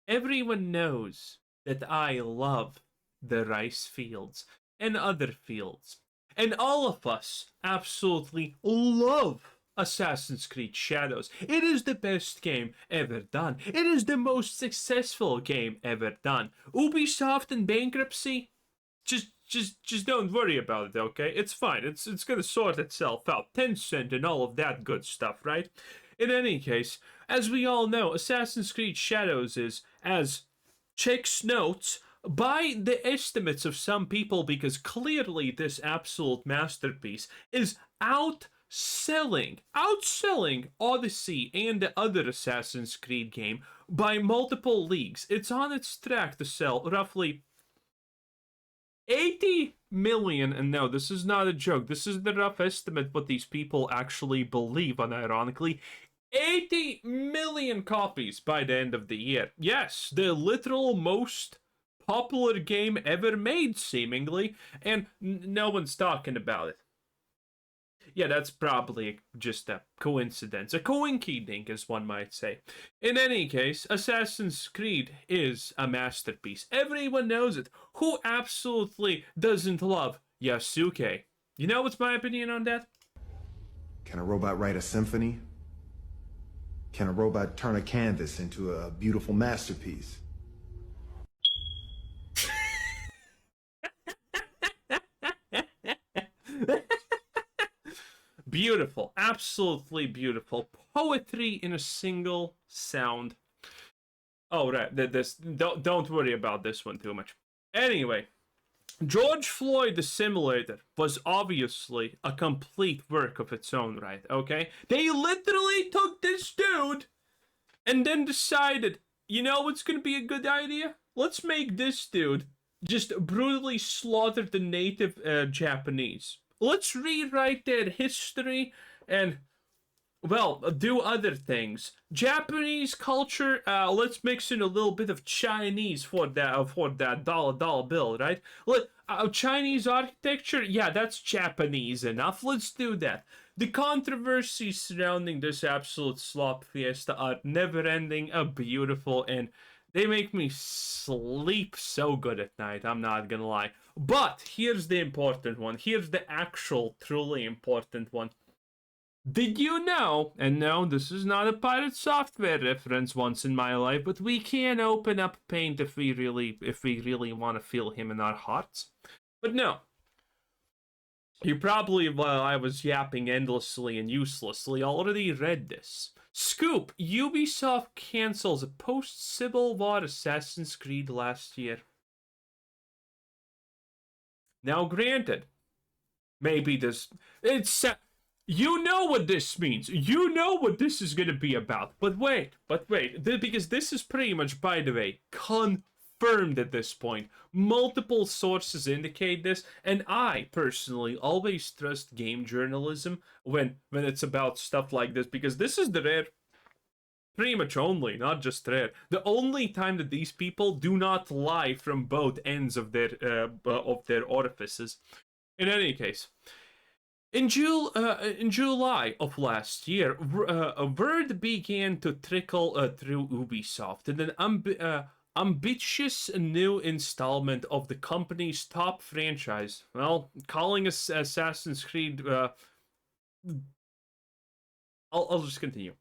Everyone knows that I love the rice fields and other fields. And all of us absolutely love Assassin's Creed Shadows. It is the best game ever done. It is the most successful game ever done. Ubisoft in bankruptcy? Just don't worry about it, okay? It's fine. It's gonna sort itself out. Tencent and all of that good stuff, right? In any case, as we all know, Assassin's Creed Shadows is, as Chicks notes, by the estimates of some people, because clearly this absolute masterpiece is outselling Odyssey and the other Assassin's Creed game by multiple leagues. It's on its track to sell roughly 80 million, and no, this is not a joke. This is the rough estimate what these people actually believe, unironically. 80 million copies by the end of the year. Yes, the literal most popular game ever made, seemingly, and no one's talking about it. Yeah, that's probably just a coincidence. A coinkydink, as one might say. In any case, Assassin's Creed is a masterpiece. Everyone knows it. Who absolutely doesn't love Yasuke? You know what's my opinion on that? Can a robot write a symphony? Can a robot turn a canvas into a beautiful masterpiece? Beautiful, absolutely beautiful. Poetry in a single sound. Oh, right, this don't worry about this one too much. Anyway, George Floyd the Simulator was obviously a complete work of its own right, okay? They literally took this dude and then decided, you know what's gonna be a good idea? Let's make this dude just brutally slaughter the native Japanese. Let's rewrite their history and, well, do other things. Japanese culture, let's mix in a little bit of Chinese for that dollar bill, right? Chinese architecture, yeah, that's Japanese enough. Let's do that. The controversies surrounding this absolute slop fiesta are never-ending, beautiful, and they make me sleep so good at night, I'm not gonna lie. But here's the important one. Here's the actual, truly important one. Did you know, and no, this is not a pirate software reference once in my life, but we can open up Paint if we really want to feel him in our hearts. But no. You probably, while I was yapping endlessly and uselessly, already read this. Scoop, Ubisoft cancels a post-Civil War Assassin's Creed last year. Now granted, maybe this... You know what this means. You know what this is going to be about. But wait. Because this is pretty much, by the way, confirmed at this point. Multiple sources indicate this, and I, personally, always trust game journalism when it's about stuff like this, because this is the rare... Pretty much only, not just rare. The only time that these people do not lie from both ends of their orifices. In any case, in July of last year, a word began to trickle through Ubisoft, and an ambitious new installment of the company's top franchise. Well, calling Assassin's Creed. I'll just continue.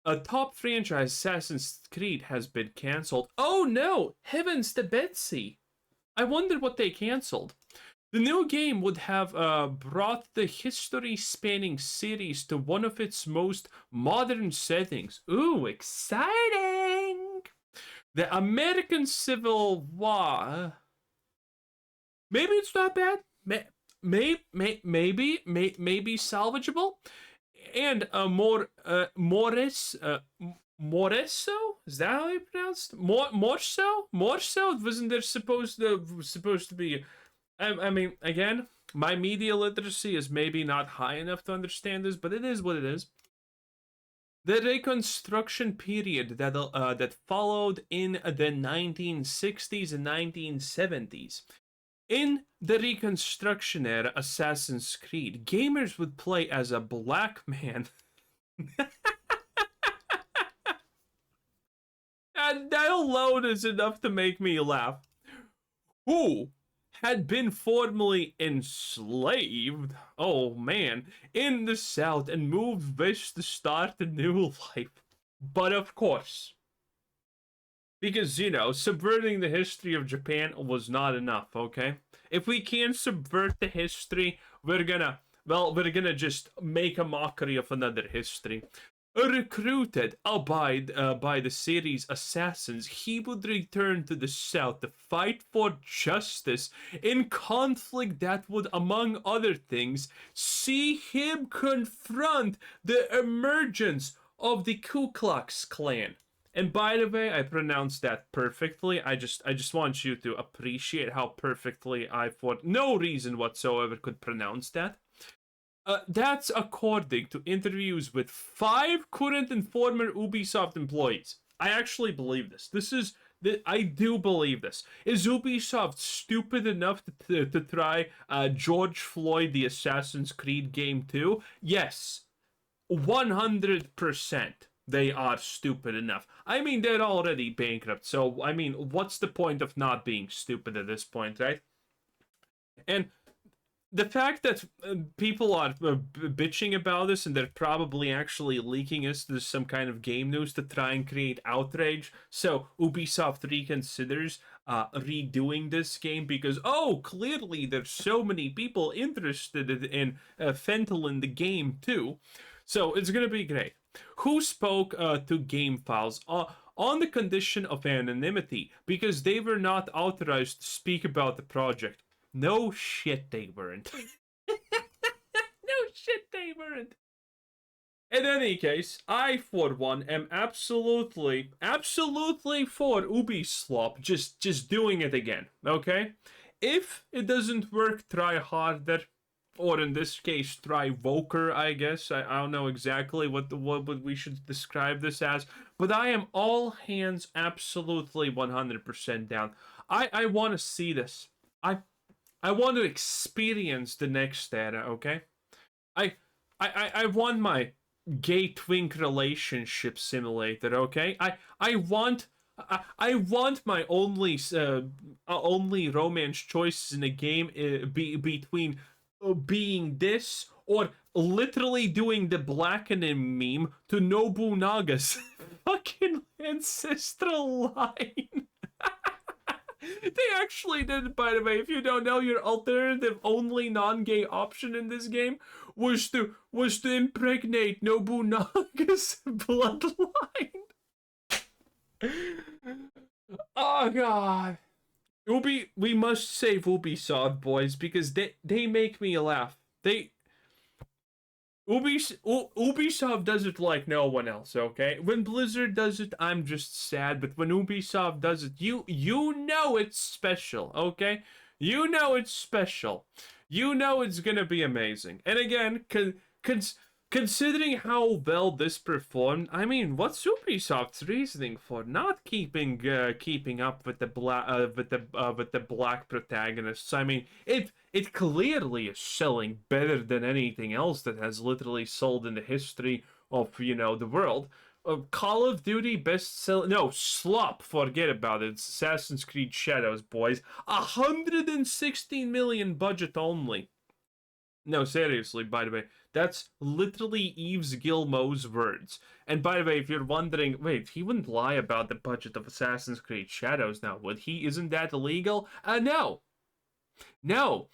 A top franchise, Assassin's Creed, has been cancelled. Oh no! Heavens to Betsy! I wonder what they cancelled. The new game would have brought the history-spanning series to one of its most modern settings. Ooh, exciting! The American Civil War. Maybe it's not bad. Maybe salvageable. And Moreso? Is that how you pronounce it? Morso? Wasn't there supposed to be... I mean, again, my media literacy is maybe not high enough to understand this, but it is what it is. The Reconstruction period that followed in the 1960s and 1970s. In the Reconstruction era Assassin's Creed, gamers would play as a black man. that alone is enough to make me laugh. Who had been formerly enslaved, oh man, in the South and moved west to start a new life. But of course, because, you know, subverting the history of Japan was not enough, okay? If we can't subvert the history, we're gonna just make a mockery of another history. Recruited by the series assassins, he would return to the South to fight for justice in conflict that would, among other things, see him confront the emergence of the Ku Klux Klan. And by the way, I pronounced that perfectly. I just want you to appreciate how perfectly I, for no reason whatsoever, could pronounce that. That's according to interviews with 5 current and former Ubisoft employees. I actually believe this. I do believe this. Is Ubisoft stupid enough to try George Floyd the Assassin's Creed game too? Yes, 100%. They are stupid enough. I mean, they're already bankrupt, so, I mean, what's the point of not being stupid at this point, right? And the fact that people are bitching about this and they're probably actually leaking us to some kind of game news to try and create outrage, so Ubisoft reconsiders redoing this game because, oh, clearly there's so many people interested in fentanyl in the game too. So it's gonna be great. Who spoke to Game Files on the condition of anonymity because they were not authorized to speak about the project? No shit, they weren't. No shit, they weren't. In any case, I, for one, am absolutely for Ubisoft just doing it again, okay? If it doesn't work, try harder. Or in this case, try Voker, I guess. I don't know exactly what we should describe this as. But I am all hands absolutely 100% down. I want to see this. I want to experience the next era, okay? I want my gay twink relationship simulator, okay? I want my only romance choices in a game between being this or literally doing the blackening meme to Nobunaga's fucking ancestral line. They actually did, by the way. If you don't know, your alternative only non-gay option in this game was to impregnate Nobunaga's bloodline. Oh god. We must save Ubisoft, boys, because they make me laugh. Ubisoft does it like no one else, okay? When Blizzard does it, I'm just sad, but when Ubisoft does it, you know it's special, okay? You know it's special. You know it's gonna be amazing. And again, considering how well this performed, I mean, what's Ubisoft's reasoning for not keeping up with the black protagonists? I mean, it clearly is selling better than anything else that has literally sold in the history of, you know, the world. Call of Duty best-selling... No, slop, forget about it. It's Assassin's Creed Shadows, boys. 116 million budget only. No, seriously, by the way. That's literally Yves Guillemot's words. And by the way, if you're wondering, wait, he wouldn't lie about the budget of Assassin's Creed Shadows now, would he? Isn't that illegal? No. No.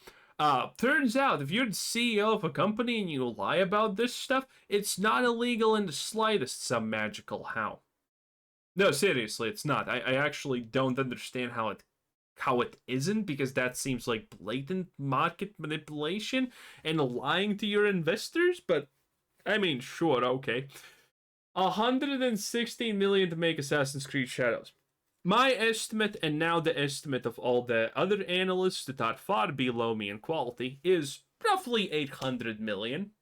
Turns out, if you're the CEO of a company and you lie about this stuff, it's not illegal in the slightest, some magical how. No, seriously, it's not. I actually don't understand how it isn't, because that seems like blatant market manipulation and lying to your investors, but I mean, sure, okay. 116 million to make Assassin's Creed Shadows. My estimate, and now the estimate of all the other analysts that are far below me in quality, is roughly 800 million.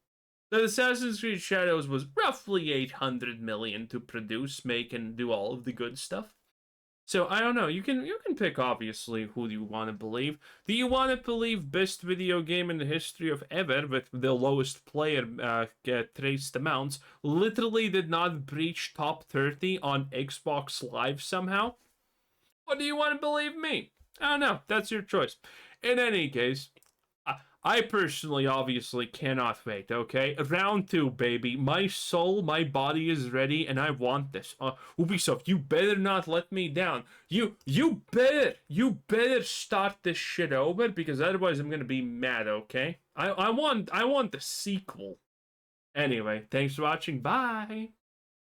The Assassin's Creed Shadows was roughly 800 million to produce, make, and do all of the good stuff. So I don't know. You can pick obviously who you want to believe. Do you want to believe best video game in the history of ever with the lowest player traced amounts literally did not breach top 30 on Xbox Live somehow? Or do you want to believe me? I don't know. That's your choice. In any case, I personally obviously cannot wait, okay? Round 2, baby. My soul, my body is ready, and I want this. Ubisoft, you better not let me down. You better start this shit over, because otherwise I'm gonna be mad, okay? I want the sequel. Anyway, thanks for watching. Bye!